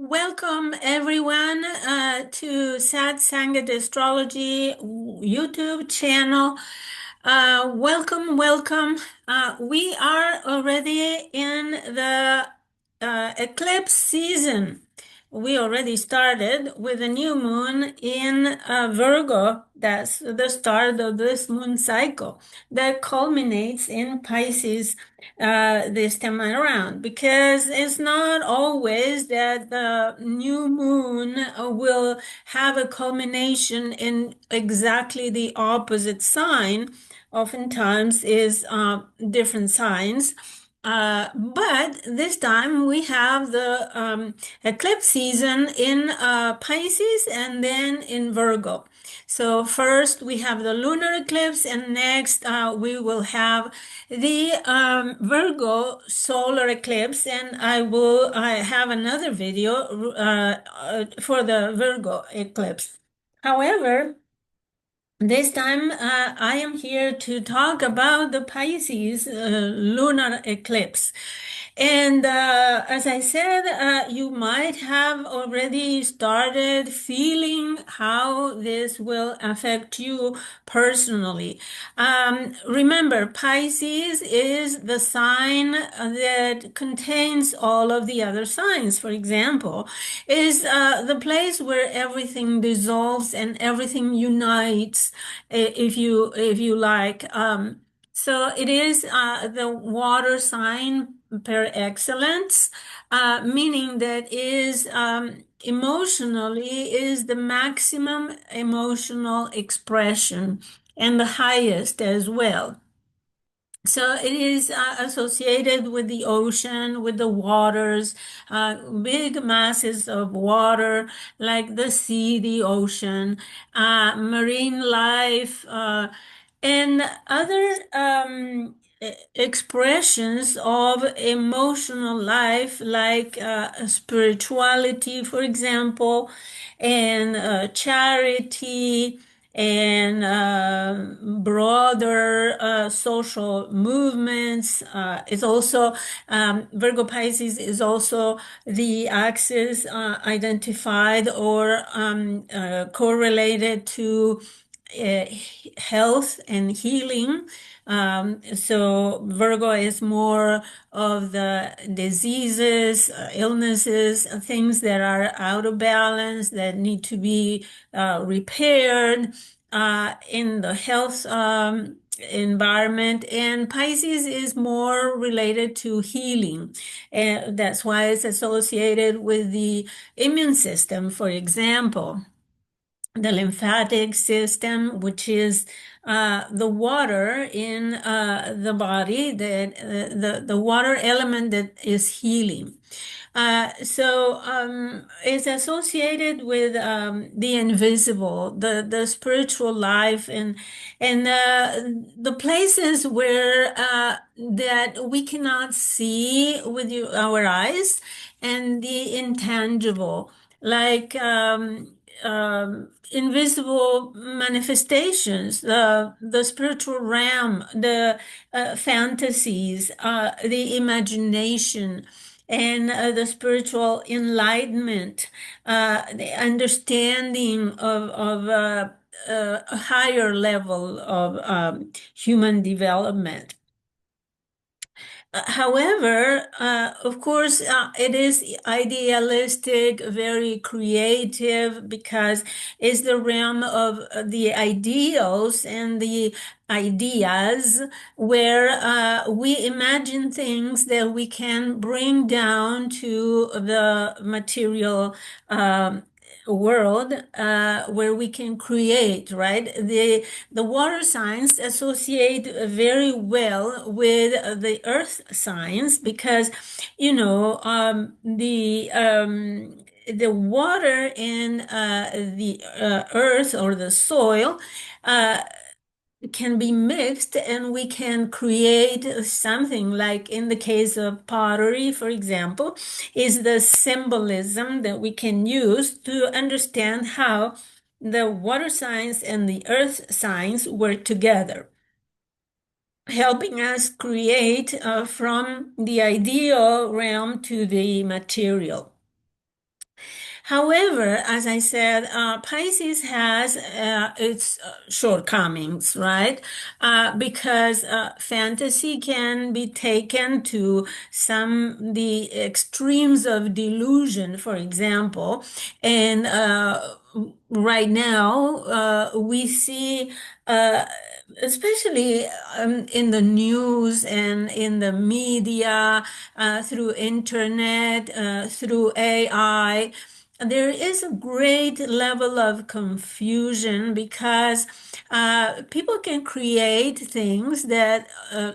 Welcome everyone to Sangha Astrology YouTube channel. Welcome. We are already in the eclipse season. We already started with a new moon in Virgo. That's the start of this moon cycle that culminates in Pisces this time around, because it's not always that the new moon will have a culmination in exactly the opposite sign. Oftentimes is different signs. But this time we have the eclipse season in Pisces and then in Virgo. So first we have the lunar eclipse, and next we will have the Virgo solar eclipse, and I have another video for the Virgo eclipse. However, this time, I am here to talk about the Pisces lunar eclipse. And as I said, you might have already started feeling how this will affect you personally. Remember, Pisces is the sign that contains all of the other signs. For example, is the place where everything dissolves and everything unites, if you like. So it is the water sign per excellence, meaning that is emotionally is the maximum emotional expression and the highest as well. So it is associated with the ocean, with the waters, big masses of water like the sea, the ocean, marine life, and other expressions of emotional life like spirituality, for example, and charity and broader social movements. It's also Virgo Pisces is also the axis identified or correlated to uh, health and healing. So Virgo is more of the diseases, illnesses, things that are out of balance that need to be repaired in the health environment. And Pisces is more related to healing. And that's why it's associated with the immune system, for example, the lymphatic system, which is the water in the body, that the water element that is healing. So it's associated with the invisible, the spiritual life, and the places where that we cannot see with our eyes, and the intangible, like invisible manifestations, the spiritual realm, the fantasies, the imagination, and the spiritual enlightenment, the understanding of a higher level of human development. However, of course, it is idealistic, very creative, because it's the realm of the ideals and the ideas where we imagine things that we can bring down to the material world, where we can create, right? The water signs associate very well with the earth signs, because the water in the earth or the soil uh, can be mixed, and we can create something. Like in the case of pottery, for example, is the symbolism that we can use to understand how the water signs and the earth signs work together, helping us create from the ideal realm to the material. However, as I said, Pisces has its shortcomings, right? Because fantasy can be taken to the extremes of delusion, for example. And right now, we see, uh, especially in the news and in the media, through internet, through AI, there is a great level of confusion because people can create things that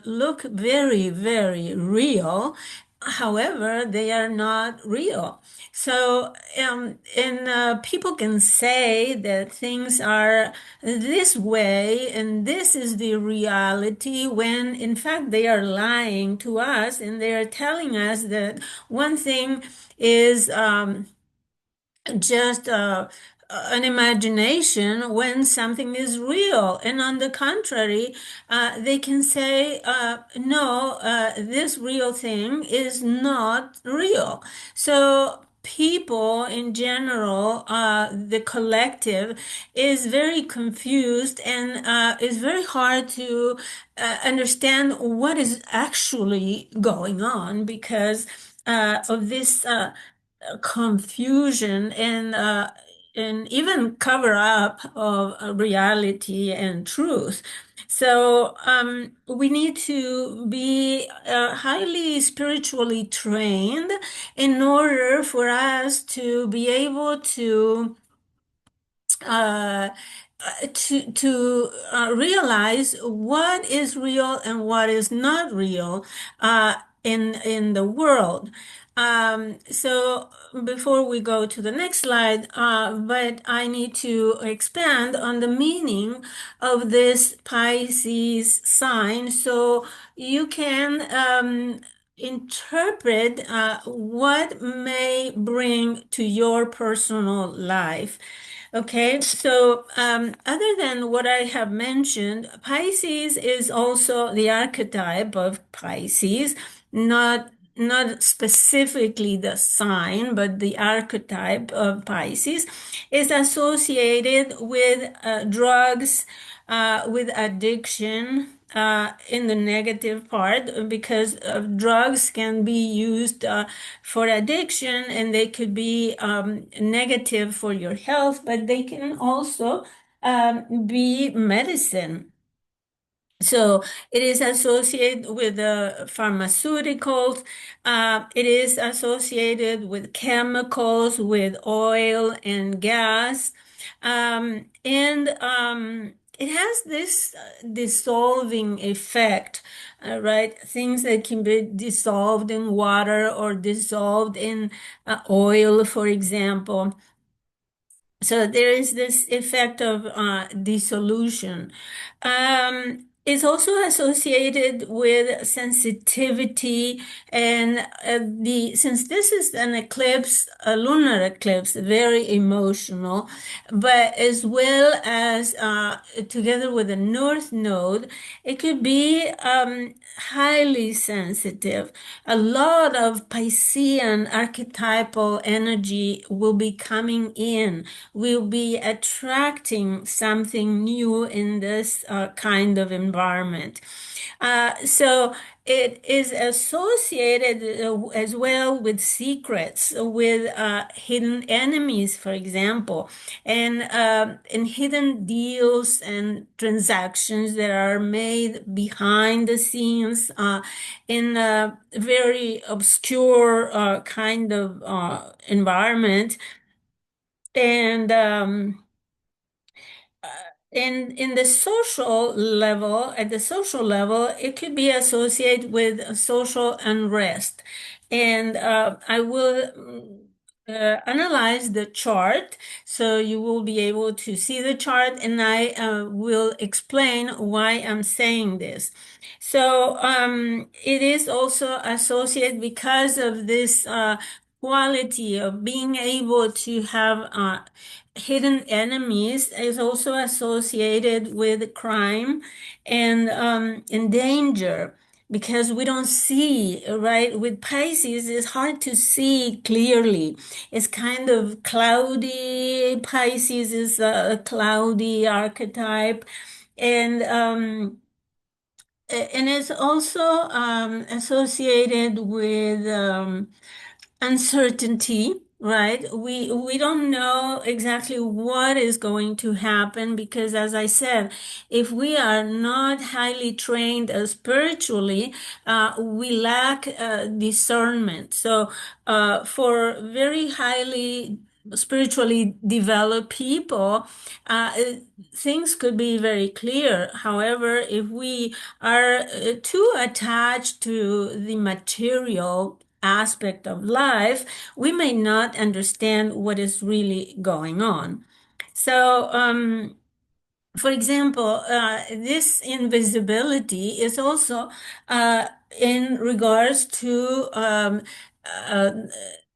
look very, very real. However, they are not real. So, and people can say that things are this way and this is the reality when in fact they are lying to us and they are telling us that one thing is just an imagination when something is real. And on the contrary, they can say, no, this real thing is not real. So people in general, the collective, is very confused and is very hard to understand what is actually going on because of this confusion and even cover up of reality and truth. So we need to be highly spiritually trained in order for us to be able uh, to realize what is real and what is not real in the world. So before we go to the next slide, but I need to expand on the meaning of this Pisces sign so you can interpret what may bring to your personal life. Okay, so other than what I have mentioned, Pisces is also the archetype of Pisces, not specifically the sign, but the archetype of Pisces is associated with drugs, with addiction, in the negative part because drugs can be used for addiction and they could be negative for your health, but they can also be medicine. So it is associated with pharmaceuticals. It is associated with chemicals, with oil and gas. And it has this dissolving effect, right? Things that can be dissolved in water or dissolved in oil, for example. So there is this effect of dissolution. It's also associated with sensitivity and the since this is an eclipse, a lunar eclipse, very emotional, but as well as together with the North Node, it could be highly sensitive. A lot of Piscean archetypal energy will be coming in, will be attracting something new in this kind of environment. So it is associated as well with secrets, with hidden enemies, for example, and hidden deals and transactions that are made behind the scenes in a very obscure kind of environment. And uh, in the social level, at the social level, it could be associated with social unrest. And I will analyze the chart so you will be able to see the chart, and I will explain why I'm saying this. So it is also associated because of this quality of being able to have hidden enemies is also associated with crime and danger because we don't see, right? With Pisces, it's hard to see clearly. It's kind of cloudy. Pisces is a cloudy archetype. And and it's also associated with uncertainty, right? We don't know exactly what is going to happen because, as I said, if we are not highly trained spiritually, we lack discernment. So, for very highly spiritually developed people, uh, things could be very clear. However, if we are too attached to the material aspect of life, we may not understand what is really going on. So, for example, this invisibility is also in regards to uh,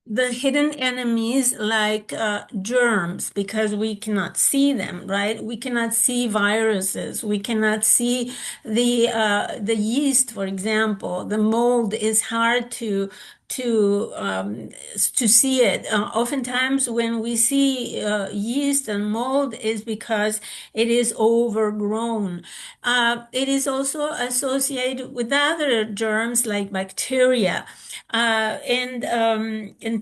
the hidden enemies like germs, because we cannot see them, right? We cannot see viruses. We cannot see the yeast, for example. The mold is hard to see it. Oftentimes, when we see yeast and mold, is because it is overgrown. It is also associated with other germs like bacteria and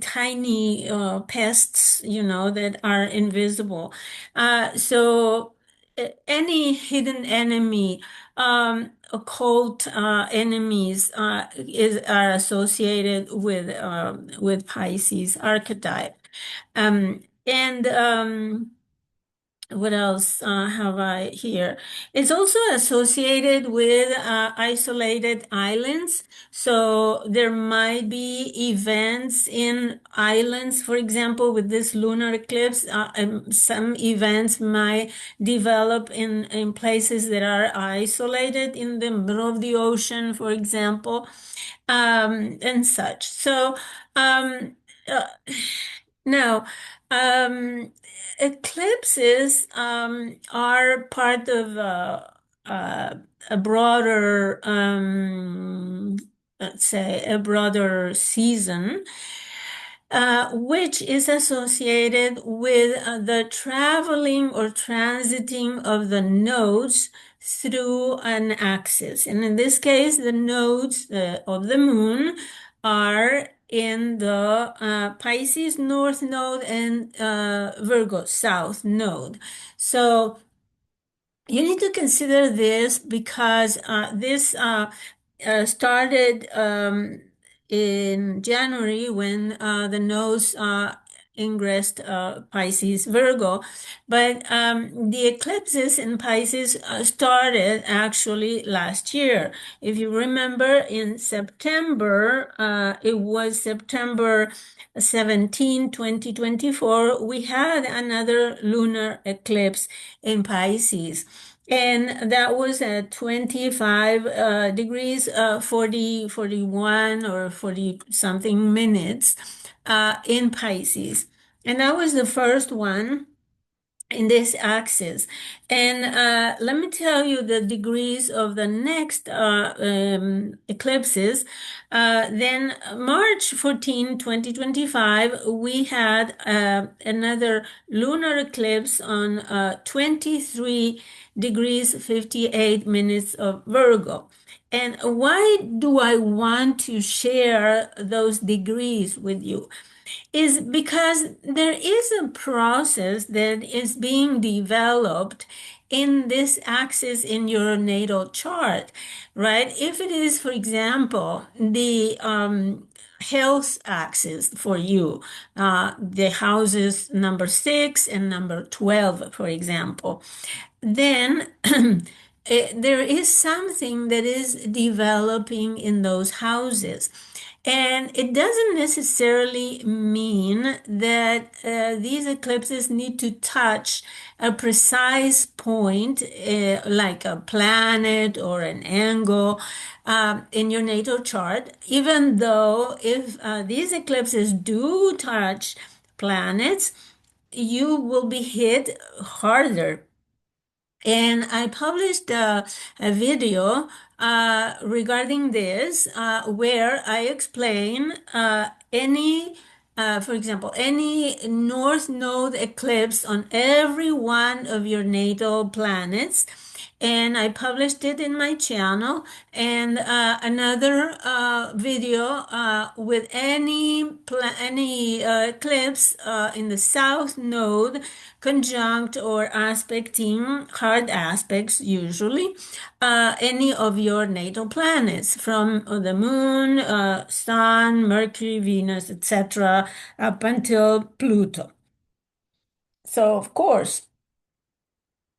tiny pests, that are invisible. So any hidden enemy, occult enemies are associated with Pisces archetype. And what else have I here? It's also associated with isolated islands. So there might be events in islands, for example, with this lunar eclipse. Some events might develop in places that are isolated in the middle of the ocean, for example, and such. So, uh, now, um, eclipses are part of uh, a broader, let's say, a broader season, which is associated with the traveling or transiting of the nodes through an axis. And in this case, the nodes of the moon are in the Pisces North Node and Virgo South Node. So you need to consider this because this started in January when the nodes ingressed Pisces Virgo, but the eclipses in Pisces started actually last year. If you remember, in September, it was September 17, 2024, we had another lunar eclipse in Pisces. And that was at 25 degrees, 40, 41 or 40 something minutes in Pisces. And that was the first one in this axis. And let me tell you the degrees of the next eclipses. Then March 14, 2025, we had another lunar eclipse on 23 degrees 58 minutes of Virgo. And why do I want to share those degrees with you? Is because there is a process that is being developed in this axis in your natal chart, right? If it is, for example, the health axis for you, the houses number 6 and number 12, for example, then there is something that is developing in those houses. And it doesn't necessarily mean that these eclipses need to touch a precise point, like a planet or an angle in your natal chart, even though if these eclipses do touch planets, you will be hit harder And I published a video regarding this where I explain for example, any North Node eclipse on every one of your natal planets. And I published it in my channel, and another video with any eclipse in the South Node conjunct or aspecting hard aspects, usually any of your natal planets from the moon, sun, Mercury, Venus, etc., up until Pluto. So, of course,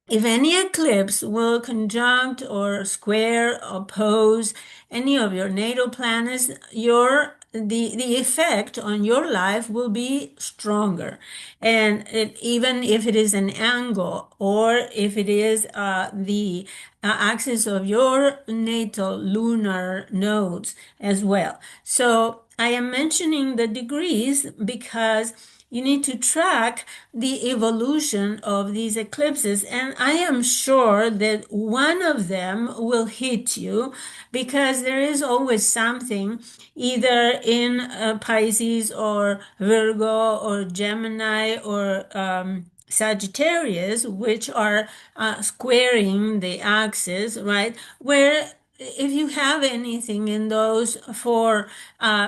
if any eclipse will conjunct or square, oppose any of your natal planets, the effect on your life will be stronger. And even if it is an angle or if it is the axis of your natal lunar nodes as well. So I am mentioning the degrees because you need to track the evolution of these eclipses. And I am sure that one of them will hit you because there is always something either in Pisces or Virgo or Gemini or Sagittarius, which are squaring the axis, right? Where if you have anything in those four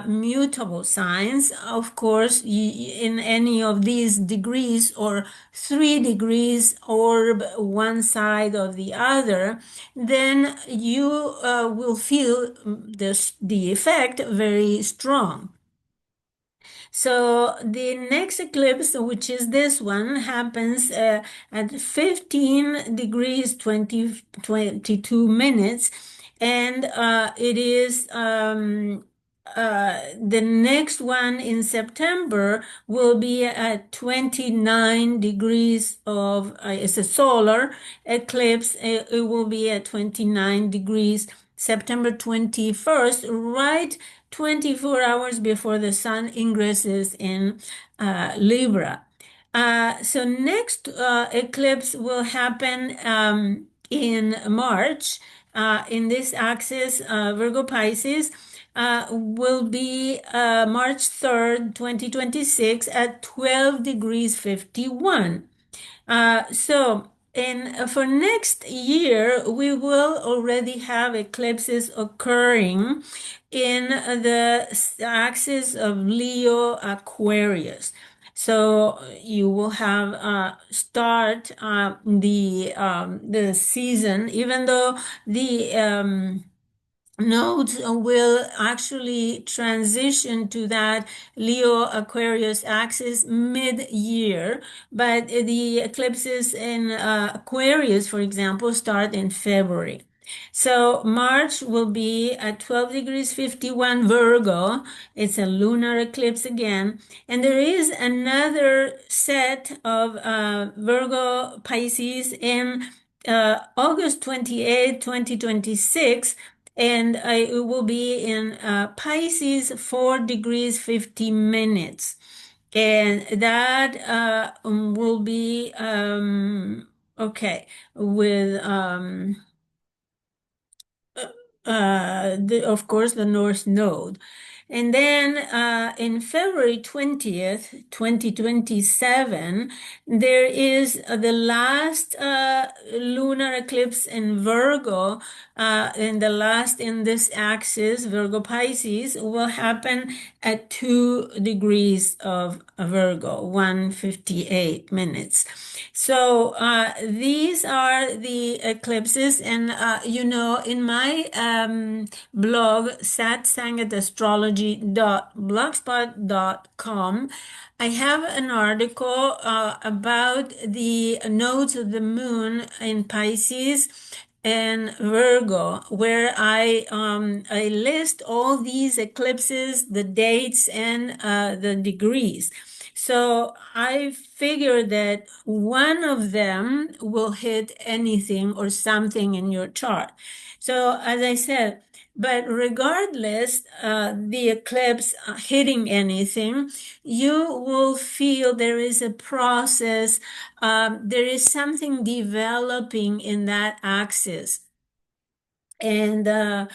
mutable signs, of course, in any of these degrees or 3 degrees orb one side of the other, then you will feel the effect very strong. So the next eclipse, which is this one, happens at 15 degrees 22 minutes. And it is the next one in September will be at 29 degrees of, it's a solar eclipse. It will be at 29 degrees September 21st, right 24 hours before the sun ingresses in Libra. So next eclipse will happen in March. In this axis, Virgo Pisces will be March 3rd, 2026 at 12 degrees 51. And for next year, we will already have eclipses occurring in the axis of Leo Aquarius. So you will have start the season, even though the nodes will actually transition to that Leo Aquarius axis mid-year, but the eclipses in Aquarius, for example, start in February. So March will be at 12 degrees 51 Virgo. It's a lunar eclipse again. And there is another set of Virgo Pisces in August 28, 2026, and it will be in Pisces 4 degrees 50 minutes. And that will be okay with of course, the North Node. And then in February 20th, 2027, there is the last lunar eclipse in Virgo, and the last in this axis, Virgo Pisces, will happen at 2 degrees of Virgo, 1:58 minutes. So these are the eclipses, and in my blog, satsangat.astrology.blogspot.com, I have an article about the nodes of the moon in Pisces and Virgo, where I list all these eclipses, the dates, and the degrees. So I figured that one of them will hit anything or something in your chart. So as I said, But regardless, the eclipse hitting anything, you will feel there is a process, there is something developing in that axis. And at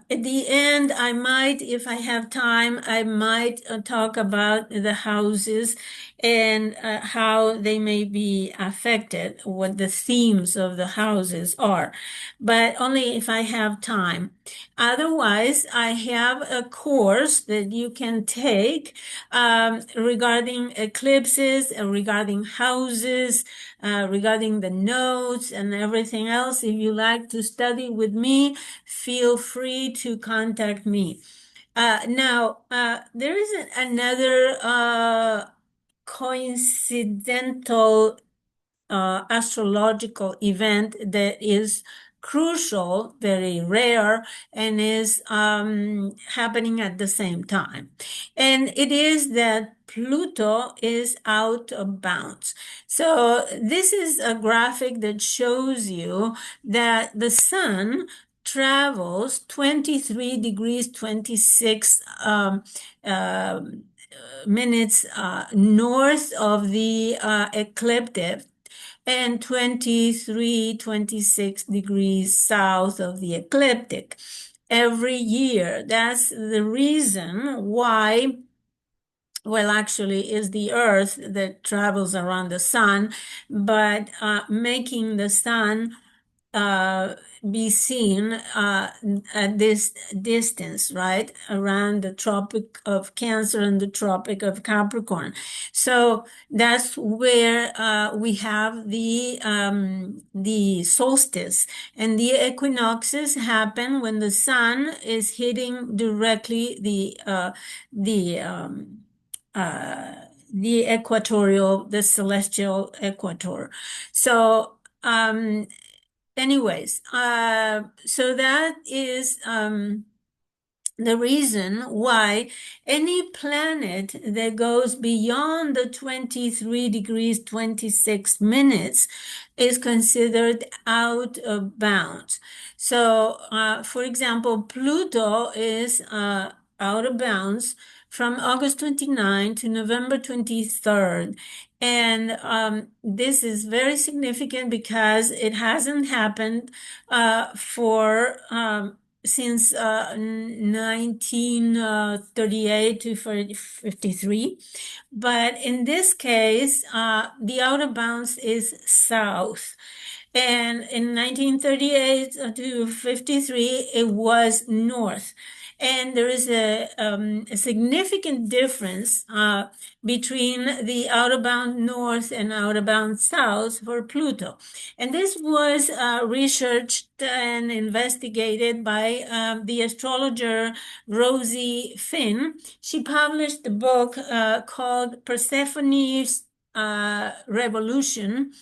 the end, I might, if I have time, I might talk about the houses and how they may be affected, what the themes of the houses are, but only if I have time. Otherwise, I have a course that you can take regarding eclipses, regarding houses, regarding the notes and everything else. If you like to study with me, feel free to contact me. There is another coincidental astrological event that is crucial, very rare, and is happening at the same time. And it is that Pluto is out of bounds. So this is a graphic that shows you that the sun travels 23 degrees 26 minutes north of the ecliptic and 23, 26 degrees south of the ecliptic every year. That's the reason why, well, actually, is the Earth that travels around the sun, but making the sun be seen at this distance, right, around the Tropic of Cancer and the Tropic of Capricorn. So that's where we have the solstice, and the equinoxes happen when the sun is hitting directly the equatorial, the celestial equator. So anyways, so that is the reason why any planet that goes beyond the 23 degrees 26 minutes is considered out of bounds. So, for example, Pluto is out of bounds from August 29 to November 23rd. And this is very significant because it hasn't happened for since 1938 to 53. But in this case, the outer bounds is south. And in 1938 to 53, it was north. And there is a significant difference between the outer bound north and outer bound south for Pluto. And this was researched and investigated by the astrologer Rosie Finn. She published a book called Persephone's Revolution.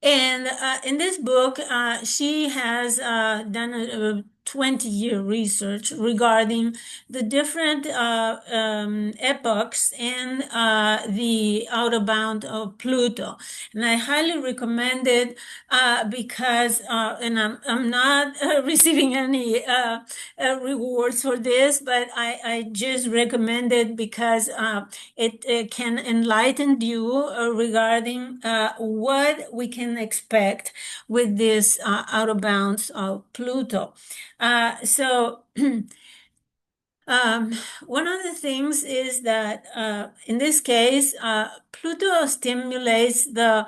And in this book, she has done a 20-year research regarding the different epochs and the outer bound of Pluto. And I highly recommend it because, and I'm not receiving any rewards for this, but I just recommend it because it can enlighten you regarding what we can expect with this out of bounds of Pluto. So one of the things is that in this case, Pluto stimulates the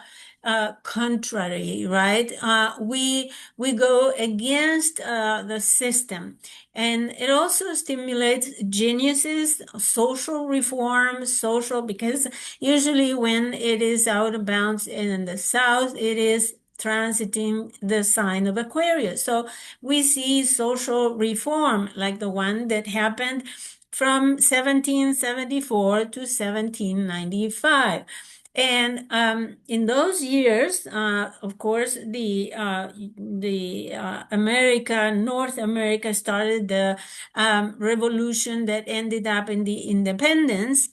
contrary, right? We go against the system, and it also stimulates geniuses, social reform, because usually when it is out of bounds in the south, it is transiting the sign of Aquarius. So we see social reform like the one that happened from 1774 to 1795. And in those years, of course, the North America started the revolution that ended up in the independence.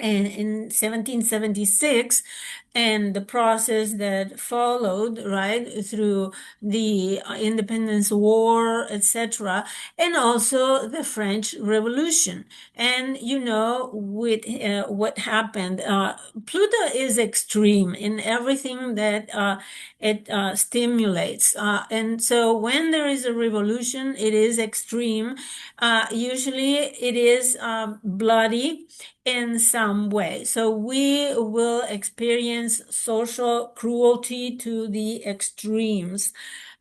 and in 1776, and the process that followed, right, through the Independence War, etc., and also the French Revolution. And you know, with what happened, Pluto is extreme in everything that it stimulates. And so when there is a revolution, it is extreme. Usually it is bloody in some way. So we will experience social cruelty to the extremes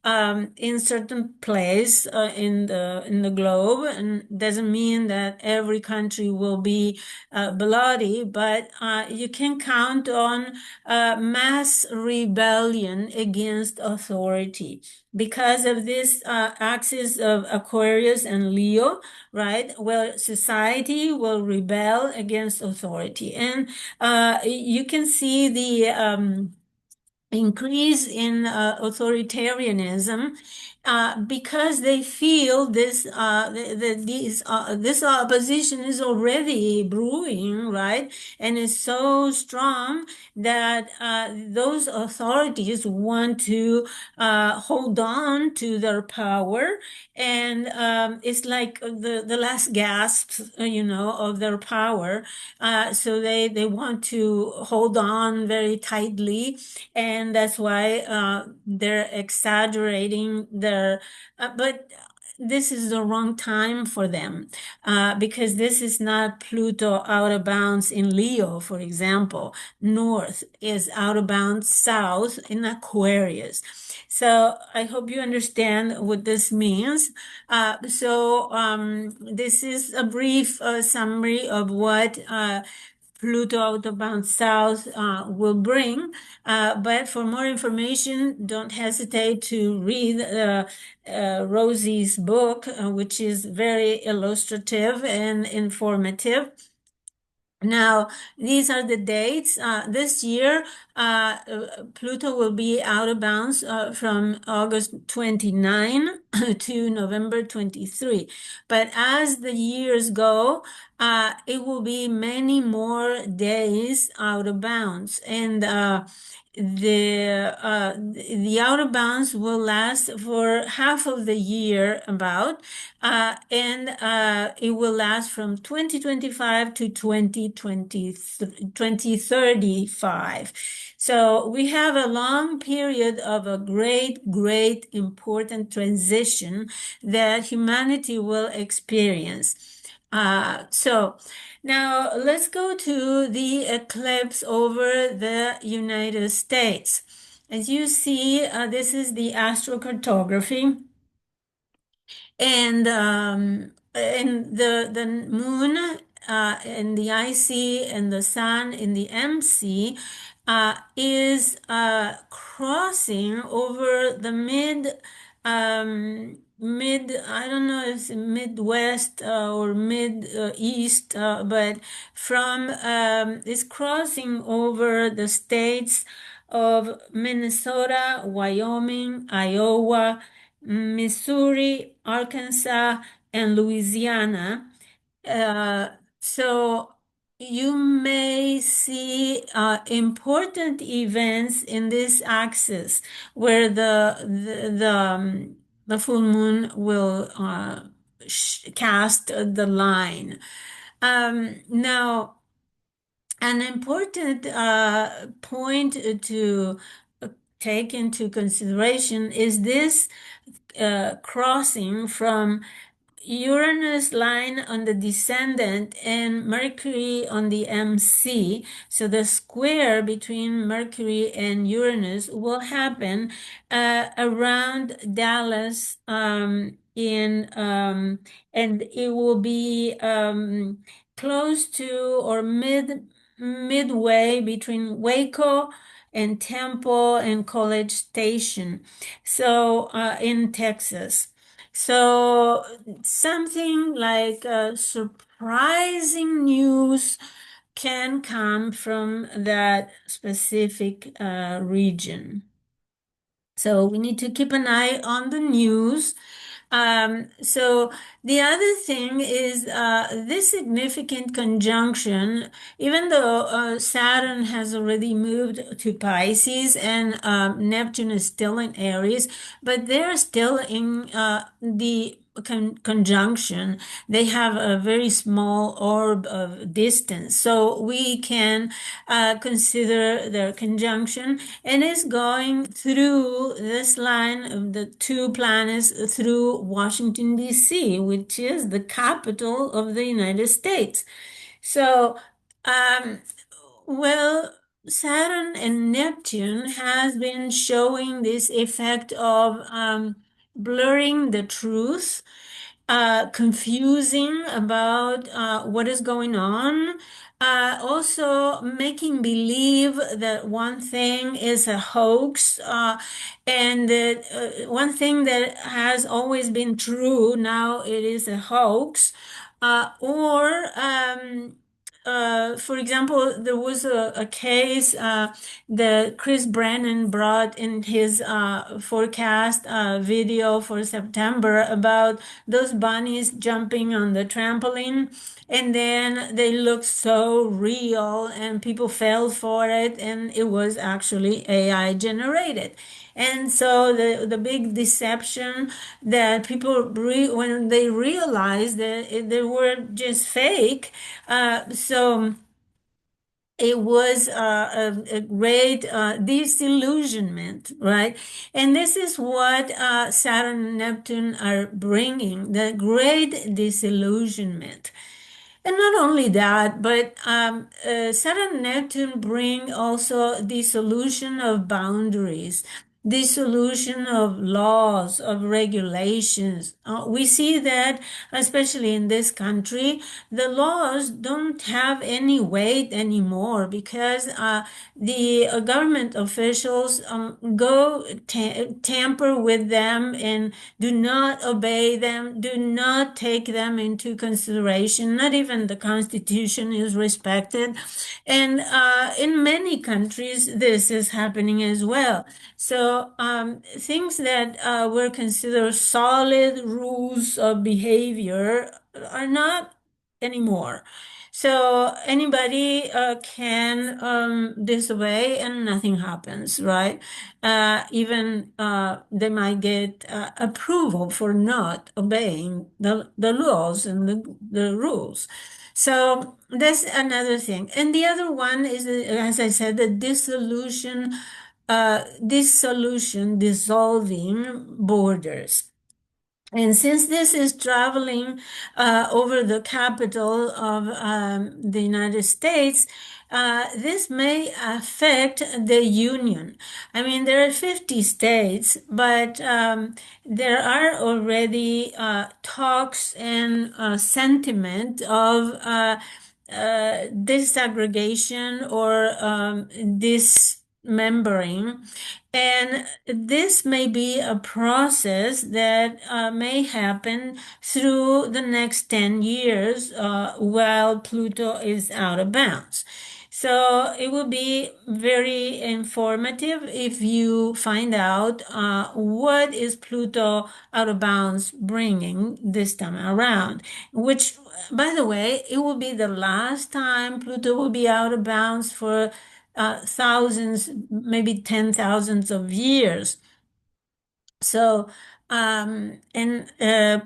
in certain place in the globe, and doesn't mean that every country will be bloody, but you can count on mass rebellion against authority because of this axis of Aquarius and Leo, right? Well, society will rebel against authority, and you can see the increase in authoritarianism because they feel this opposition is already brewing, right? And it's so strong that those authorities want to hold on to their power, and it's like the last gasps, of their power. So they want to hold on very tightly, and that's why they're exaggerating their but this is the wrong time for them because this is not Pluto out of bounds in Leo, for example. North is out of bounds south in Aquarius. So I hope you understand what this means. This is a brief summary of what Pluto out of bounds south will bring. But for more information, don't hesitate to read Rosie's book, which is very illustrative and informative. Now, these are the dates. This year, Pluto will be out of bounds from August 29 to November 23. But as the years go, it will be many more days out of bounds. And the out of bounds will last for half of the year about, and it will last from 2025 to 2035. So we have a long period of a great important transition that humanity will experience. So now let's go to the eclipse over the United States. As you see, this is the astrocartography, and the moon in the IC and the sun in the MC is crossing over the mid, I don't know if it's Midwest or Mid East, but it's crossing over the states of Minnesota, Wyoming, Iowa, Missouri, Arkansas, and Louisiana. Uh, so you may see important events in this axis where the full moon will cast the line. Now, an important point to take into consideration is this crossing from Uranus line on the descendant and Mercury on the MC. So the square between Mercury and Uranus will happen around Dallas and it will be close to or midway between Waco and Temple and College Station. So in Texas. So something like surprising news can come from that specific region. So we need to keep an eye on the news So the other thing is this significant conjunction, even though Saturn has already moved to Pisces and Neptune is still in Aries, but they're still in the conjunction. They have a very small orb of distance. So we can consider their conjunction, and it's going through this line of the two planets through Washington, D.C., which is the capital of the United States. So, um, well, Saturn and Neptune has been showing this effect of blurring the truth, confusing about what is going on, also making believe that one thing is a hoax, and that one thing that has always been true now it is a hoax, or for example, there was a case that Chris Brennan brought in his forecast video for September about those bunnies jumping on the trampoline, and then they looked so real and people fell for it, and it was actually AI generated. And so the big deception that people when they realized that they were just fake, so it was a great disillusionment, right? And this is what Saturn and Neptune are bringing, the great disillusionment. And not only that, but Saturn and Neptune bring also dissolution of boundaries, dissolution of laws, of regulations. We see that, especially in this country, the laws don't have any weight anymore because the government officials go tamper with them and do not obey them, do not take them into consideration. Not even the Constitution is respected. And in many countries, this is happening as well. So things that were considered solid rules of behavior are not anymore. So anybody can disobey and nothing happens, right? Even they might get approval for not obeying the laws and the rules. So that's another thing. And the other one is, as I said, the dissolution, dissolving borders. And since this is traveling over the capital of the United States, this may affect the Union. I mean, there are 50 states, but there are already talks and sentiment of disaggregation or dismembering. And this may be a process that may happen through the next 10 years while Pluto is out of bounds. So it will be very informative if you find out what is Pluto out of bounds bringing this time around, which, by the way, it will be the last time Pluto will be out of bounds for thousands, maybe 10,000s of years. So, and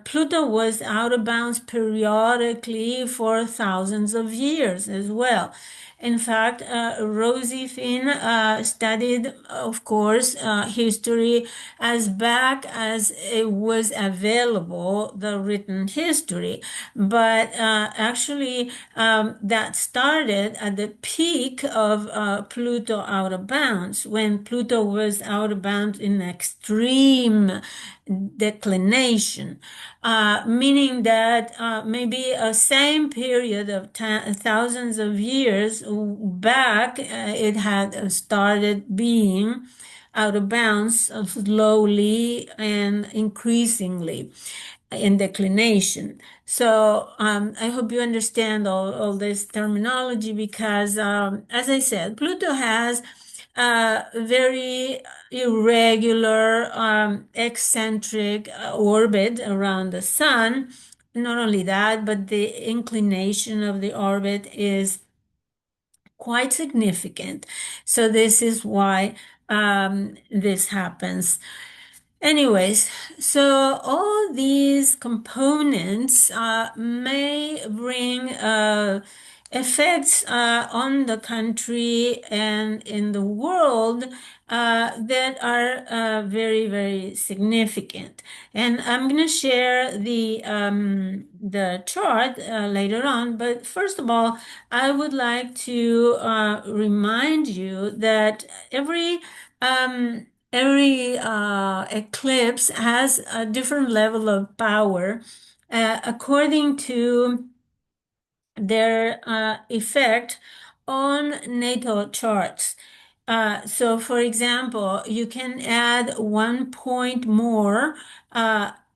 Pluto was out of bounds periodically for thousands of years as well. In fact, Rosie Finn studied, of course, history as back as it was available, the written history. But actually, that started at the peak of Pluto out of bounds, when Pluto was out of bounds in extreme declination, meaning that maybe a same period of thousands of years back, it had started being out of bounds slowly and increasingly in declination. So I hope you understand all this terminology because, as I said, Pluto has very irregular, eccentric orbit around the sun. Not only that, but the inclination of the orbit is quite significant. So this is why this happens. Anyways, so all these components may bring effects on the country and in the world that are very, very significant. And I'm going to share the chart later on. But first of all, I would like to remind you that every eclipse has a different level of power according to their effect on natal charts. So, for example, you can add 1 point more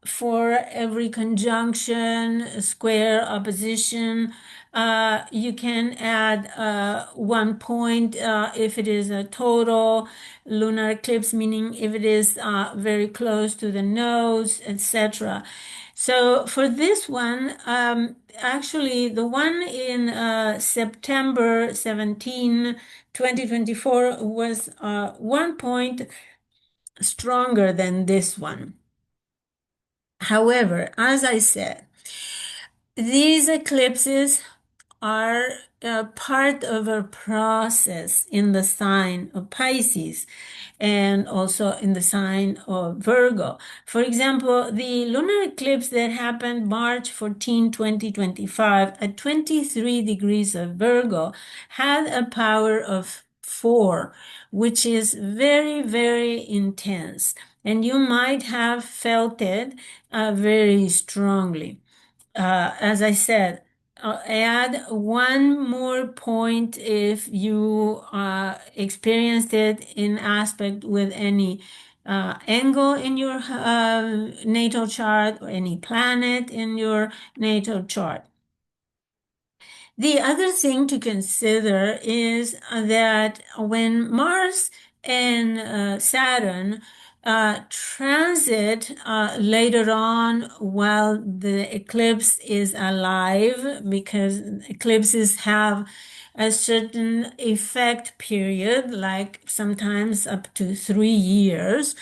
for every conjunction, square, opposition. You can add 1 point if it is a total lunar eclipse, meaning if it is very close to the nose, etc. So for this one, actually, the one in September 17, 2024 was 1 point stronger than this one. However, as I said, these eclipses are part of a process in the sign of Pisces and also in the sign of Virgo. For example, the lunar eclipse that happened March 14, 2025 at 23 degrees of Virgo had a power of 4, which is very, very intense. And you might have felt it very strongly. As I said, add 1 more point if you experienced it in aspect with any angle in your natal chart or any planet in your natal chart. The other thing to consider is that when Mars and Saturn transit later on while the eclipse is alive, because eclipses have a certain effect period, like sometimes up to 3 years.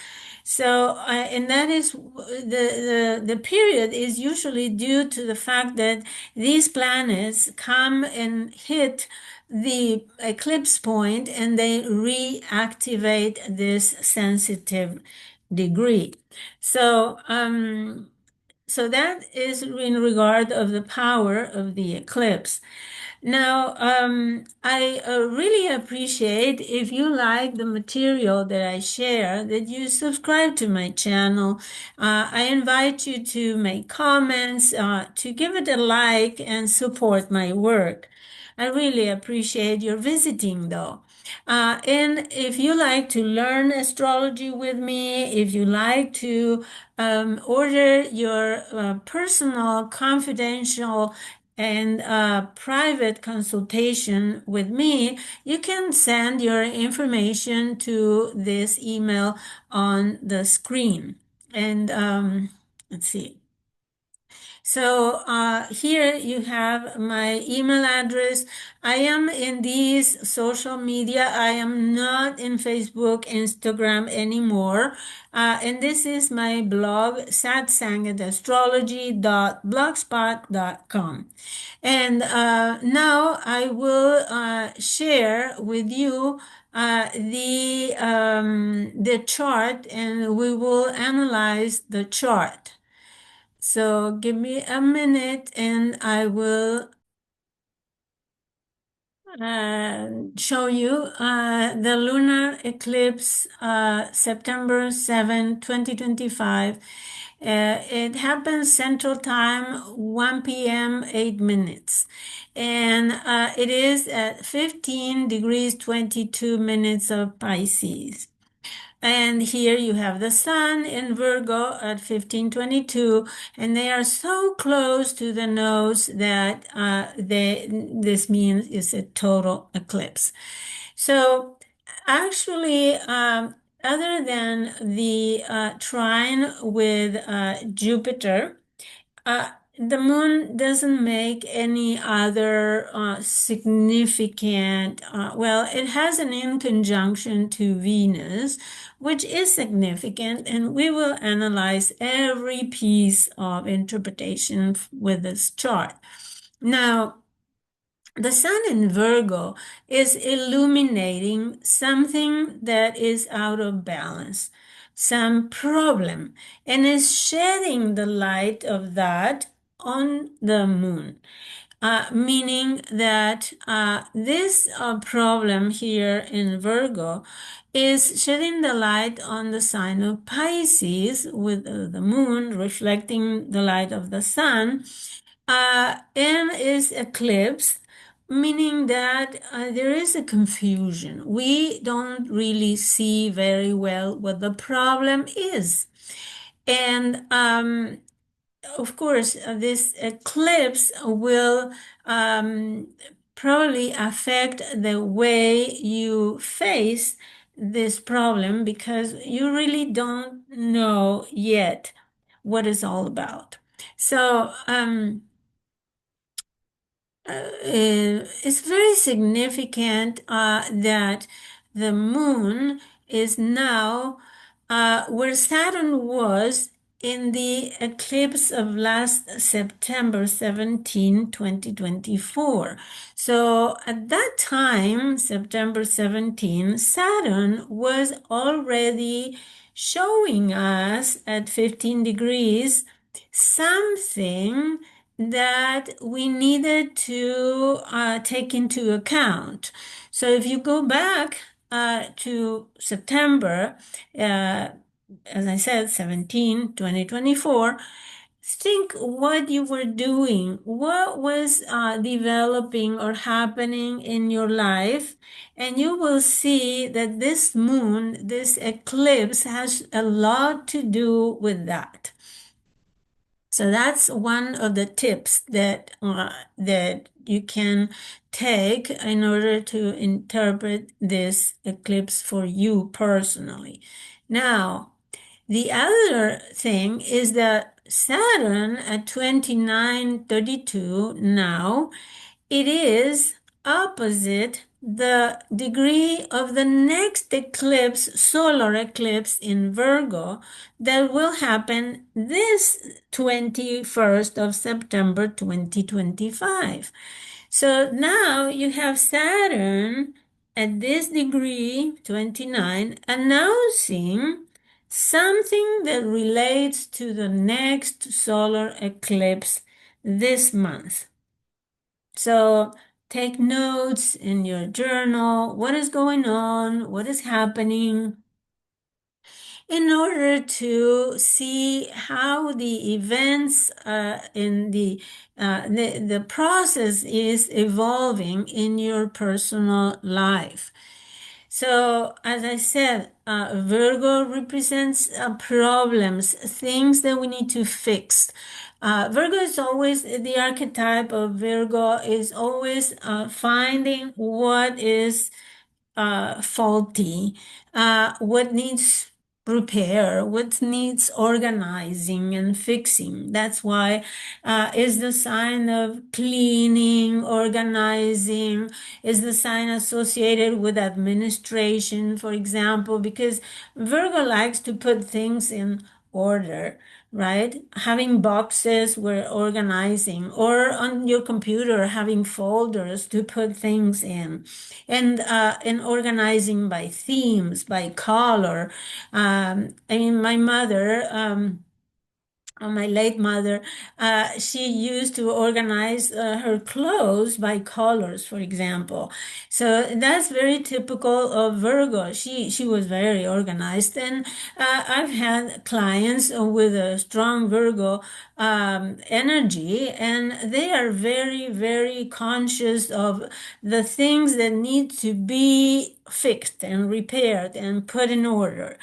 So, and that is the period is usually due to the fact that these planets come and hit the eclipse point and they reactivate this sensitive degree. So, so that is in regard of the power of the eclipse. Now, I really appreciate if you like the material that I share, that you subscribe to my channel. I invite you to make comments, to give it a like, and support my work. I really appreciate your visiting, though. And if you like to learn astrology with me, if you like to order your personal, confidential, and private consultation with me, you can send your information to this email on the screen. And let's see. So here you have my email address. I am in these social media. I am not in Facebook, Instagram anymore. And this is my blog, satsangedastrology.blogspot.com. And now I will share with you the chart, and we will analyze the chart. So give me a minute and I will show you the lunar eclipse September 7, 2025. It happens Central Time, 1 p.m., 8 minutes. And it is at 15 degrees, 22 minutes of Pisces. And here you have the sun in Virgo at 1522, and they are so close to the nose that this means it's a total eclipse. So Actually, other than the trine with Jupiter, the moon doesn't make any other significant, well, it has an in conjunction to Venus, which is significant, and we will analyze every piece of interpretation with this chart. Now, the sun in Virgo is illuminating something that is out of balance, some problem, and is shedding the light of that on the moon. Meaning that this problem here in Virgo is shedding the light on the sign of Pisces with the moon reflecting the light of the sun, and is eclipsed, meaning that there is a confusion. We don't really see very well what the problem is. And of course, this eclipse will probably affect the way you face this problem because you really don't know yet what it's all about. So, it's very significant that the moon is now where Saturn was in the eclipse of last September 17, 2024. So at that time, September 17, Saturn was already showing us at 15 degrees something that we needed to take into account. So if you go back to September, as I said, 17, 2024, think what you were doing, what was developing or happening in your life, and you will see that this moon, this eclipse, has a lot to do with that. So that's one of the tips that you can take in order to interpret this eclipse for you personally. Now, the other thing is that Saturn at 2932 now, it is opposite the degree of the next eclipse, solar eclipse in Virgo, that will happen this 21st of September 2025. So now you have Saturn at this degree, 29, announcing something that relates to the next solar eclipse this month. So take notes in your journal. What is going on? What is happening? In order to see how the events in the process is evolving in your personal life. So, as I said, Virgo represents problems, things that we need to fix. Virgo is always, the archetype of Virgo is always finding what is faulty, what needs repair, what needs organizing and fixing. That's why is the sign of cleaning, organizing, is the sign associated with administration, for example, because Virgo likes to put things in order, right? Having boxes where organizing, or on your computer having folders to put things in, and organizing by themes, by color. I mean, my mother, my late mother, she used to organize her clothes by colors, for example. So that's very typical of Virgo. She was very organized, and I've had clients with a strong Virgo energy, and they are very, very conscious of the things that need to be fixed and repaired and put in order.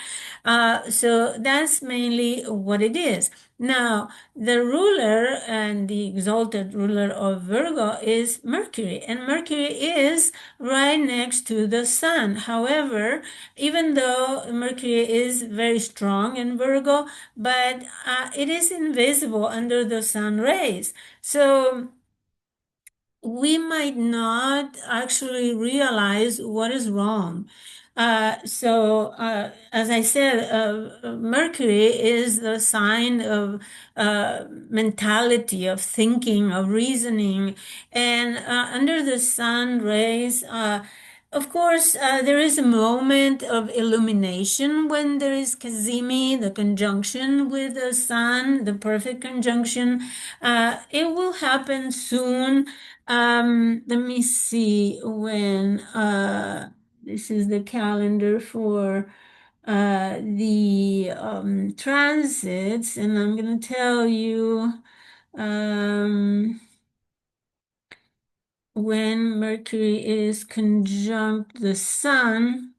So that's mainly what it is. Now, the ruler and the exalted ruler of Virgo is Mercury, and Mercury is right next to the sun. However, even though Mercury is very strong in Virgo, but it is invisible under the sun rays. So we might not actually realize what is wrong. As I said, Mercury is the sign of mentality, of thinking, of reasoning, and under the sun rays, of course, there is a moment of illumination when there is Cazimi, the conjunction with the sun, the perfect conjunction. It will happen soon. Let me see when this is the calendar for the transits, and I'm going to tell you when Mercury is conjunct the sun.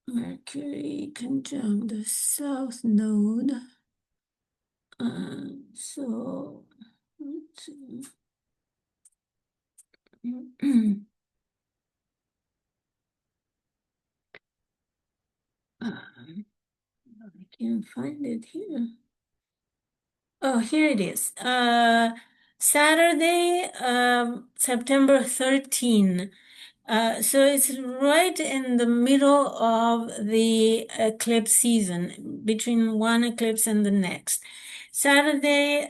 Mercury conjunct the South Node. So let's see. I can't find it here. Oh, here it is. Saturday, September 13. So it's right in the middle of the eclipse season, between one eclipse and the next. Saturday,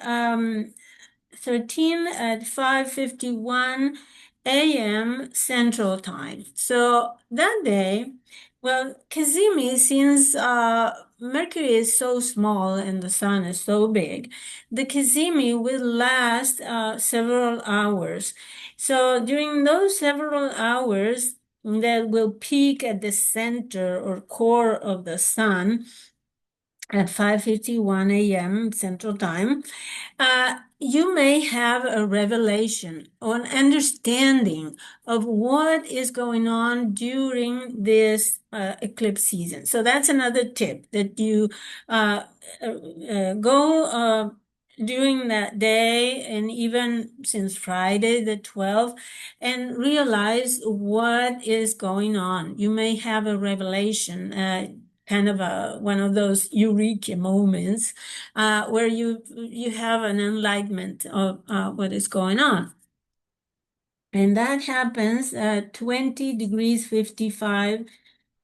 13 at 5:51 a.m. Central Time. So that day, well, Kazimi, since Mercury is so small and the sun is so big, the Kazimi will last several hours. So during those several hours, that will peak at the center or core of the sun at 5:51 a.m. Central Time, you may have a revelation or an understanding of what is going on during this eclipse season. So that's another tip, that you go during that day, and even since Friday the 12th, and realize what is going on. You may have a revelation, kind of one of those eureka moments where you have an enlightenment of what is going on. And that happens at 20 degrees 55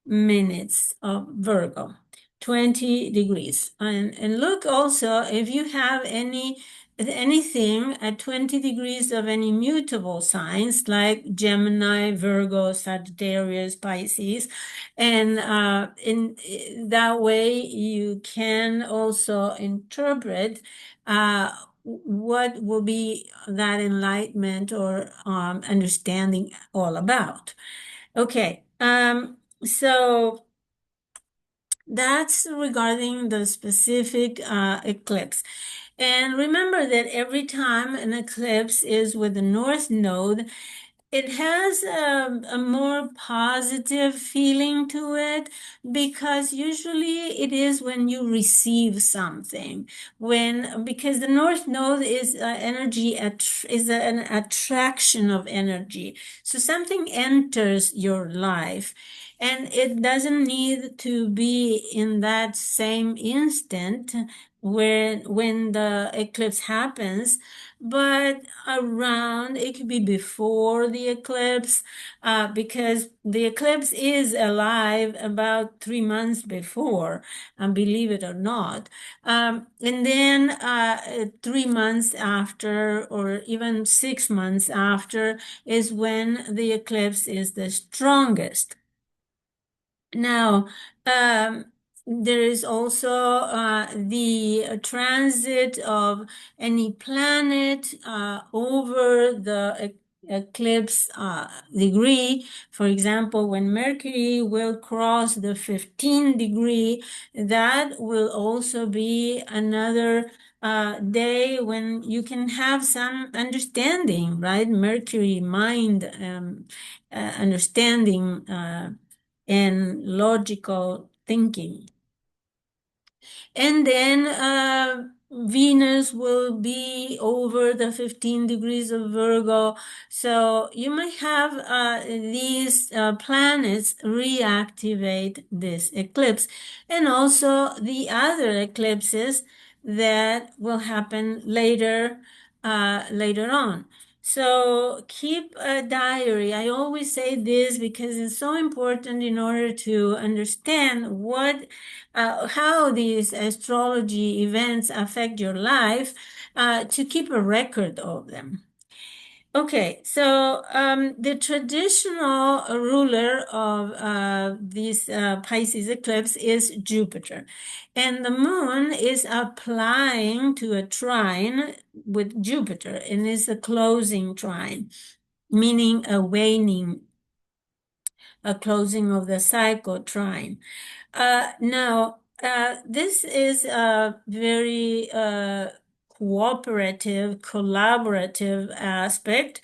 minutes of Virgo. 20 degrees. And look also if you have anything at 20 degrees of any mutable signs like Gemini, Virgo, Sagittarius, Pisces. And in that way, you can also interpret what will be that enlightenment or understanding all about. Okay, so that's regarding the specific eclipse. And remember that every time an eclipse is with the North Node, it has a more positive feeling to it, because usually it is when you receive something, because the North Node is energy, is an attraction of energy. So something enters your life, and it doesn't need to be in that same instant when the eclipse happens, but around, it could be before the eclipse, because the eclipse is alive about 3 months before, believe it or not. And then 3 months after, or even 6 months after, is when the eclipse is the strongest. Now, there is also the transit of any planet over the eclipse degree. For example, when Mercury will cross the 15 degree, that will also be another day when you can have some understanding, right? Mercury, mind, understanding, and logical thinking. And then Venus will be over the 15 degrees of Virgo. So you might have these planets reactivate this eclipse, and also the other eclipses that will happen later on. So keep a diary. I always say this because it's so important in order to understand how these astrology events affect your life, to keep a record of them. Okay, so the traditional ruler of this Pisces eclipse is Jupiter, and the moon is applying to a trine with Jupiter, and it's a closing trine, meaning a closing of the cycle trine. Now, this is a very cooperative, collaborative aspect,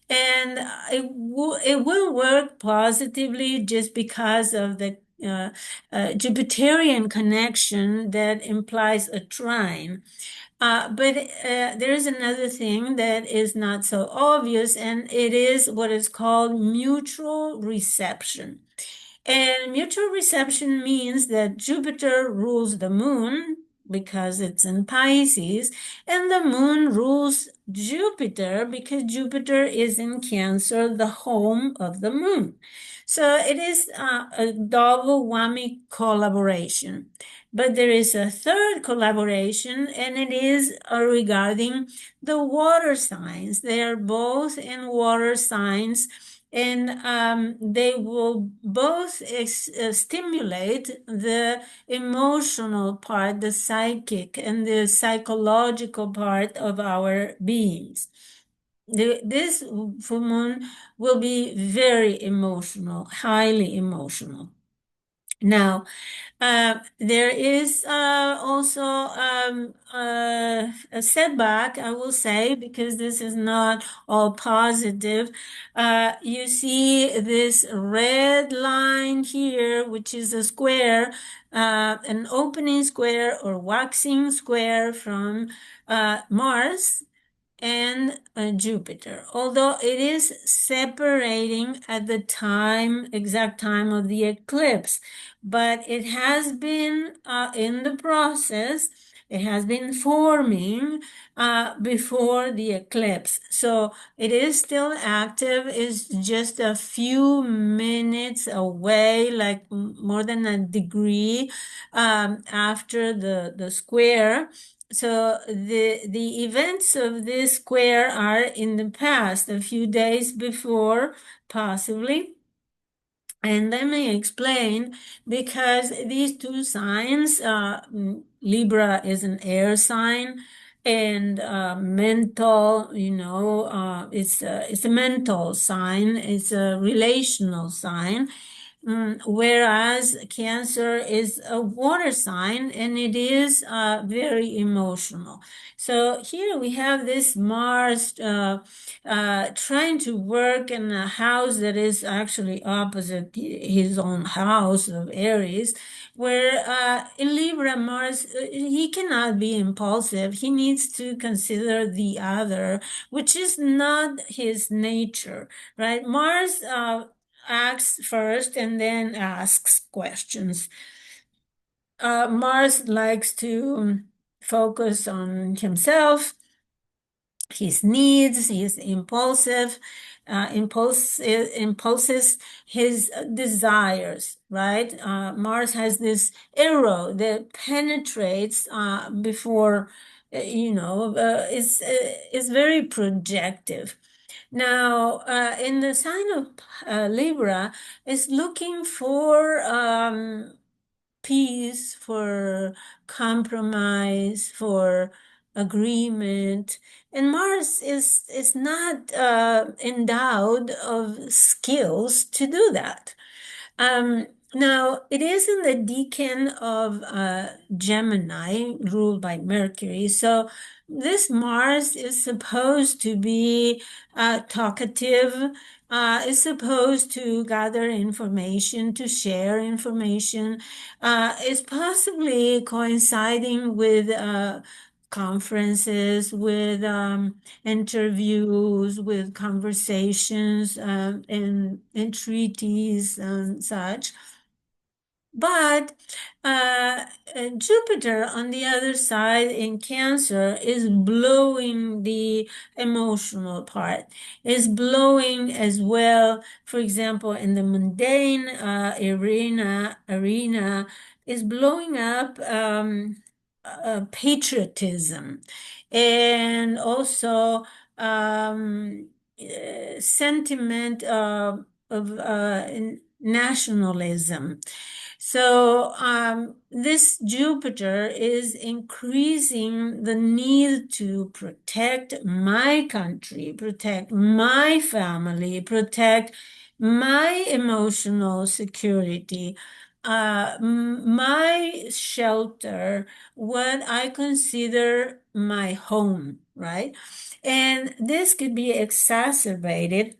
and it will work positively just because of the Jupiterian connection that implies a trine. But there is another thing that is not so obvious, and it is what is called mutual reception. And mutual reception means that Jupiter rules the moon because it's in Pisces, and the moon rules Jupiter because Jupiter is in Cancer, the home of the moon. So it is a double whammy collaboration. But there is a third collaboration, and it is regarding the water signs. They are both in water signs, and they will both stimulate the emotional part, the psychic and the psychological part of our beings. This full moon will be very emotional, highly emotional. Now, there is also a setback, I will say, because this is not all positive. You see this red line here, which is a square, an opening square or waxing square from Mars and Jupiter, although it is separating at the exact time of the eclipse, but it has been in the process. It has been forming before the eclipse. So it is still active. It's just a few minutes away, like more than a degree after the square. So the events of this square are in the past, a few days before, possibly. And let me explain, because these two signs, Libra is an air sign, and mental, it's a mental sign, it's a relational sign. Whereas Cancer is a water sign, and it is very emotional. So here we have this Mars trying to work in a house that is actually opposite his own house of Aries, where in Libra, Mars, he cannot be impulsive. He needs to consider the other, which is not his nature, right? Mars acts first and then asks questions. Mars likes to focus on himself, his needs. He's impulsive, impulses his desires, right? Mars has this arrow that penetrates before, is very projective. Now, in the sign of Libra, is looking for peace, for compromise, for agreement. And Mars is not endowed of skills to do that. Now, it is in the decan of Gemini, ruled by Mercury. So this Mars is supposed to be talkative, is supposed to gather information, to share information, is possibly coinciding with conferences, with interviews, with conversations, and treaties and such. But Jupiter on the other side in Cancer is blowing the emotional part, is blowing as well. For example, in the mundane arena is blowing up patriotism and also sentiment of nationalism. So this Jupiter is increasing the need to protect my country, protect my family, protect my emotional security, my shelter, what I consider my home, right? And this could be exacerbated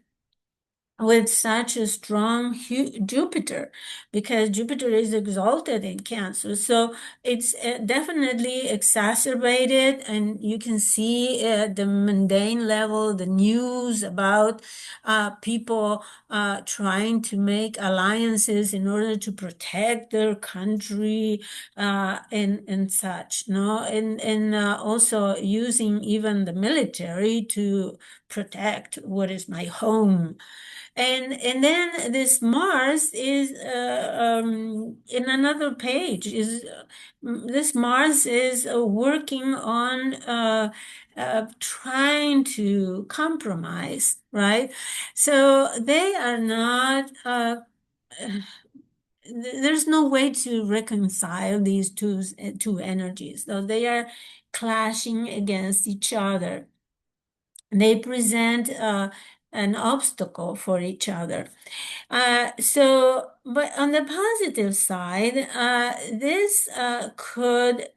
with such a strong Jupiter, because Jupiter is exalted in Cancer. So it's definitely exacerbated, and you can see the mundane level, the news about people trying to make alliances in order to protect their country and such, no? And also using even the military to protect what is my home. And then this Mars is in another page is this Mars is working on trying to compromise, right? So they are not there's no way to reconcile these two energies. So they are clashing against each other. They present an obstacle for each other. But on the positive side, this could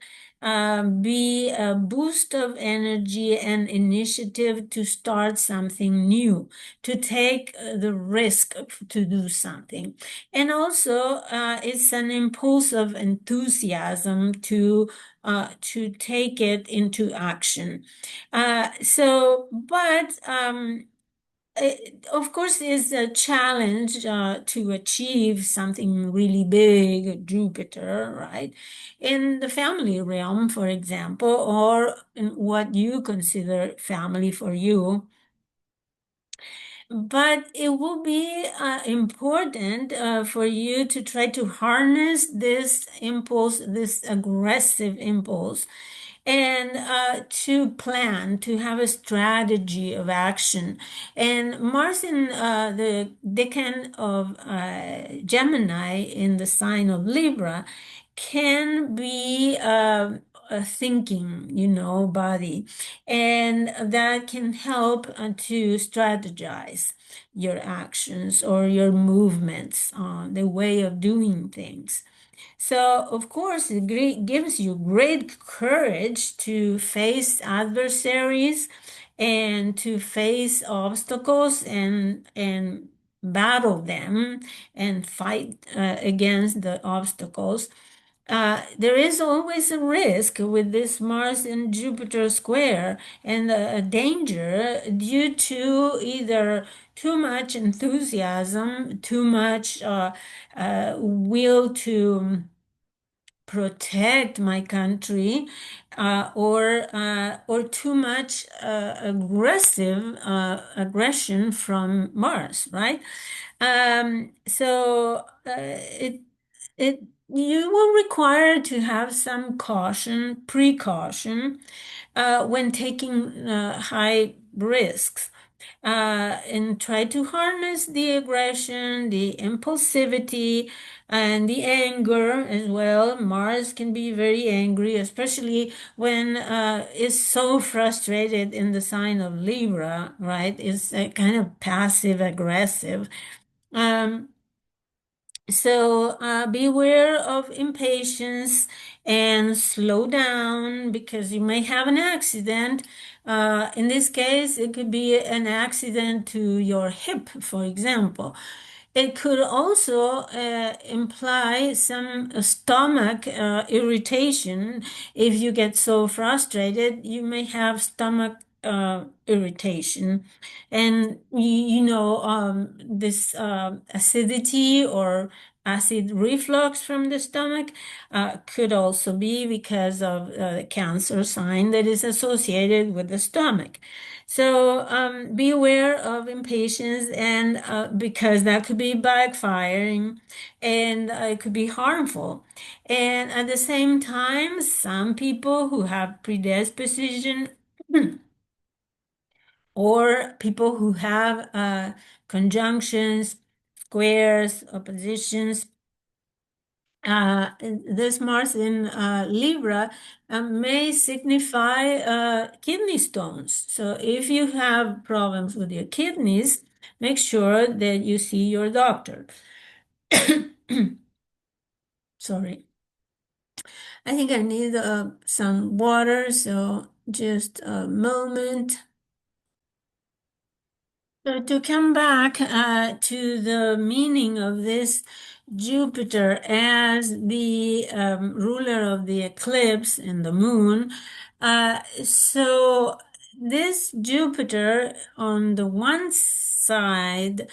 be a boost of energy and initiative to start something new, to take the risk to do something. And also, it's an impulse of enthusiasm to take it into action. Of course, it's a challenge to achieve something really big, Jupiter, right? In the family realm, for example, or in what you consider family for you. But it will be important for you to try to harness this impulse, this aggressive impulse, and to plan, to have a strategy of action. And Mars in the decan of Gemini in the sign of Libra can be a thinking, body, and that can help to strategize your actions or your movements, the way of doing things. So, of course, it gives you great courage to face adversaries and to face obstacles and battle them and fight against the obstacles. There is always a risk with this Mars and Jupiter square, and a danger due to either too much enthusiasm, too much will to protect my country, or too much aggressive aggression from Mars, right? So it you will require to have some precaution when taking high risks, and try to harness the aggression, the impulsivity, and the anger as well. Mars can be very angry, especially when it's so frustrated in the sign of Libra, right? It's kind of passive aggressive. Um, So beware of impatience and slow down because you may have an accident. In this case, it could be an accident to your hip, for example. It could also imply some stomach irritation. If you get so frustrated, you may have stomach irritation. And this acidity or acid reflux from the stomach could also be because of the cancer sign that is associated with the stomach. So be aware of impatience, and because that could be backfiring and it could be harmful. And at the same time, some people who have predisposition or people who have conjunctions, squares, oppositions. This Mars in Libra may signify kidney stones. So if you have problems with your kidneys, make sure that you see your doctor. Sorry. I think I need some water, so just a moment. So to come back to the meaning of this Jupiter as the ruler of the eclipse and the moon, so this Jupiter on the one side,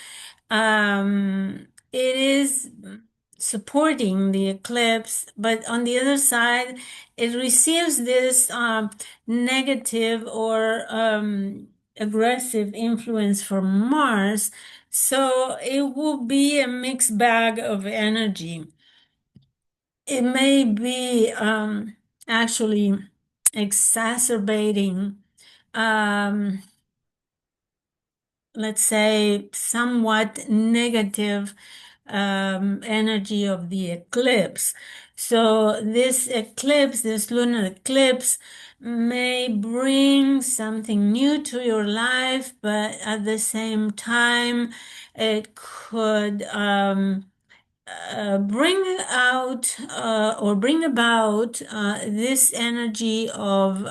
it is supporting the eclipse, but on the other side, it receives this negative or aggressive influence from Mars. So it will be a mixed bag of energy. It may be actually exacerbating, um, let's say, somewhat negative energy of the eclipse. So this eclipse, this lunar eclipse, may bring something new to your life, but at the same time, it could bring out or bring about this energy of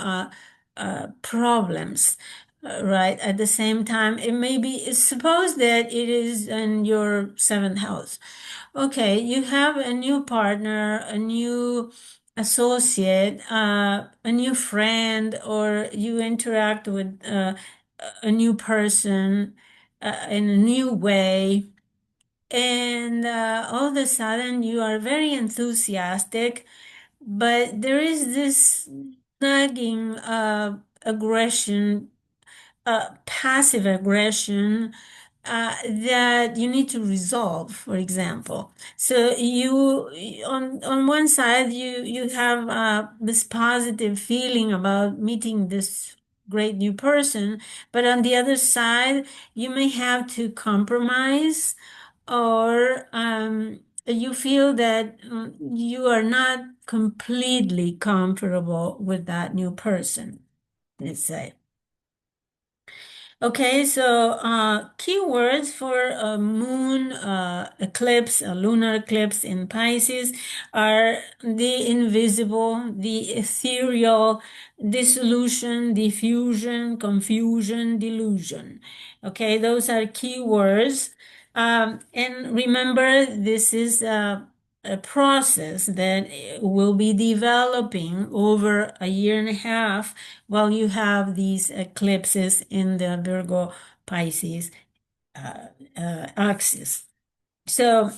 problems. Right. At the same time, it may be, suppose that it is in your seventh house. Okay, you have a new partner, a new associate, a new friend, or you interact with a new person in a new way. And all of a sudden, you are very enthusiastic, but there is this nagging aggression, passive aggression that you need to resolve, for example. So you, on one side, you have this positive feeling about meeting this great new person, but on the other side, you may have to compromise, or you feel that you are not completely comfortable with that new person, let's say. Okay, so keywords for a moon eclipse, a lunar eclipse in Pisces are the invisible, the ethereal, dissolution, diffusion, confusion, delusion. Okay, those are keywords. And remember, this is a process that will be developing over a year and a half while you have these eclipses in the Virgo Pisces axis. So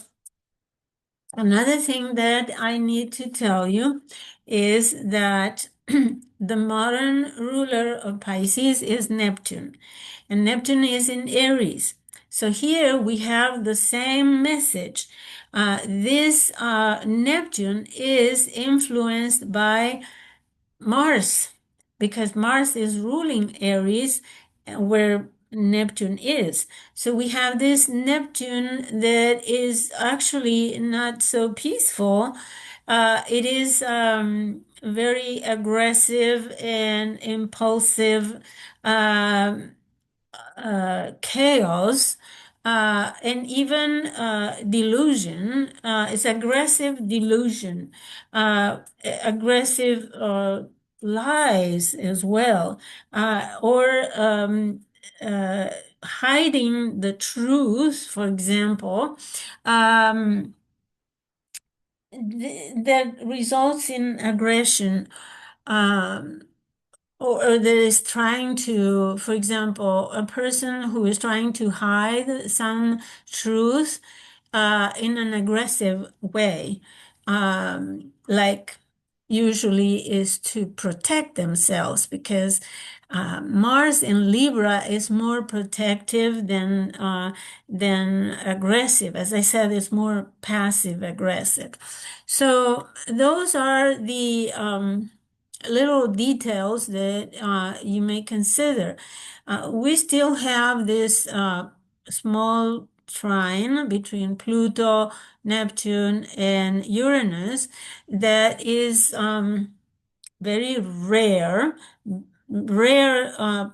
another thing that I need to tell you is that the modern ruler of Pisces is Neptune, and Neptune is in Aries. So here we have the same message. This Neptune is influenced by Mars, because Mars is ruling Aries, where Neptune is. So we have this Neptune that is actually not so peaceful. It is very aggressive and impulsive chaos. and even delusion is aggressive delusion, aggressive lies as well, or uh, hiding the truth, for example, um, that results in aggression. Um, or that is trying to, for example, a person who is trying to hide some truth in an aggressive way, like usually is to protect themselves because Mars in Libra is more protective than aggressive. As I said, it's more passive aggressive. So those are the little details that you may consider. We still have this small trine between Pluto, Neptune, and Uranus that is very rare,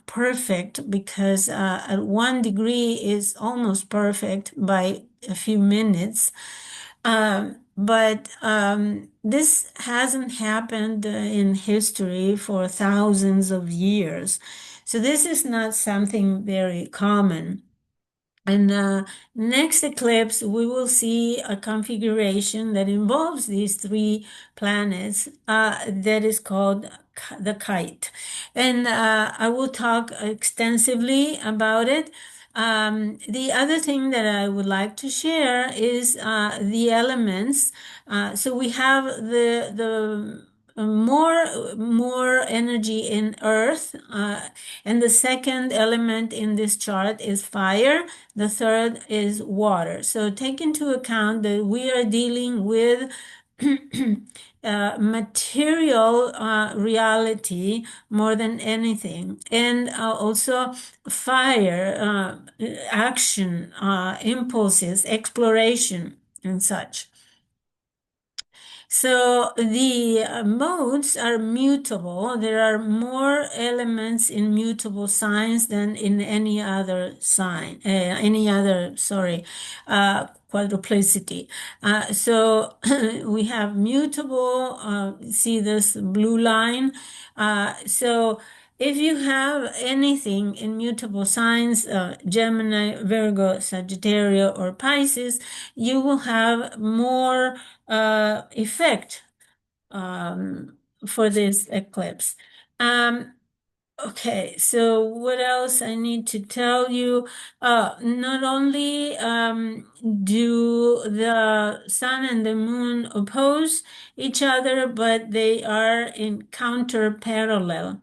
perfect because at 1 degree is almost perfect by a few minutes. But this hasn't happened in history for thousands of years. So this is not something very common. And next eclipse, we will see a configuration that involves these three planets that is called the kite. And I will talk extensively about it. The other thing that I would like to share is the elements. So we have the more energy in earth, and the second element in this chart is fire. The third is water. So take into account that we are dealing with material reality more than anything, and also fire, action, impulses, exploration, and such. So the modes are mutable. There are more elements in mutable signs than in any other sign, quadruplicity. So we have mutable, see this blue line. So if you have anything in mutable signs, Gemini, Virgo, Sagittarius, or Pisces, you will have more effect for this eclipse. Okay, so what else I need to tell you? Not only do the sun and the moon oppose each other, but they are in counter parallel.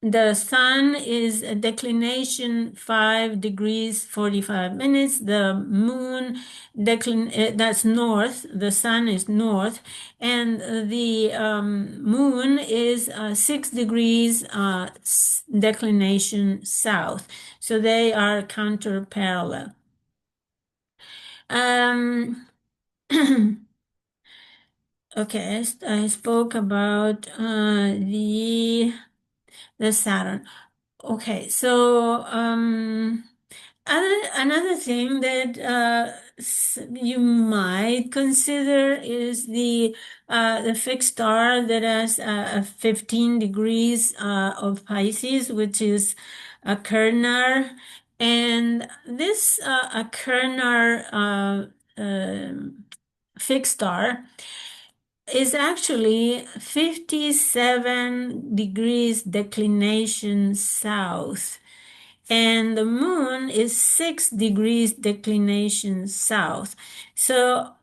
The sun is a declination 5 degrees 45 minutes. The moon that's north. The sun is north, and the moon is 6 degrees declination south. So they are counter parallel. Okay, I spoke about the Saturn. Okay, so another thing that you might consider is the fixed star that has 15 degrees of Pisces, which is a Kernar, and this a Kernar fixed star is actually 57 degrees declination south, and the moon is 6 degrees declination south. So,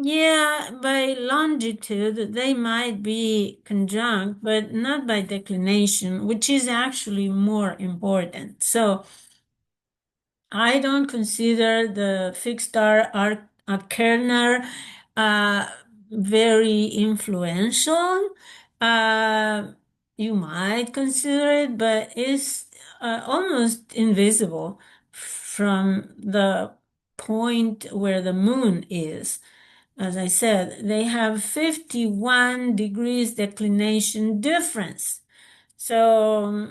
yeah, by longitude, they might be conjunct, but not by declination, which is actually more important. So, I don't consider the fixed star Kerner uh, very influential. Uh, you might consider it, but it's almost invisible from the point where the moon is. As I said, they have 51 degrees declination difference. So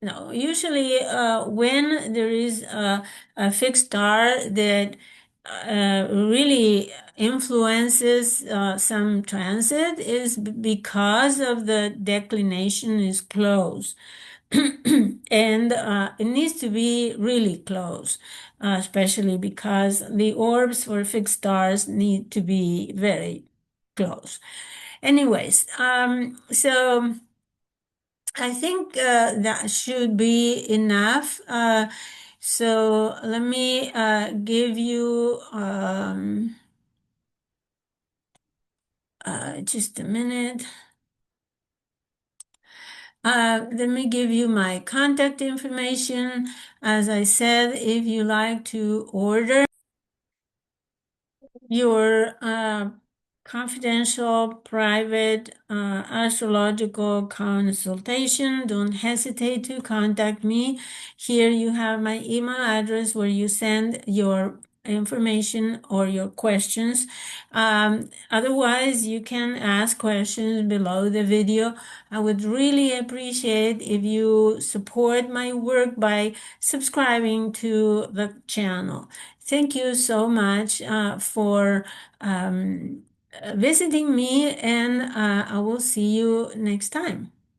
No, usually when there is a fixed star that really influences some transit is because of the declination is close. And it needs to be really close, especially because the orbs for fixed stars need to be very close. Anyways, so I think that should be enough. So let me give you just a minute. Let me give you my contact information. As I said, if you like to order your confidential, private astrological consultation, don't hesitate to contact me. Here you have my email address where you send your information or your questions. Otherwise, you can ask questions below the video. I would really appreciate if you support my work by subscribing to the channel. Thank you so much for visiting me, and I will see you next time.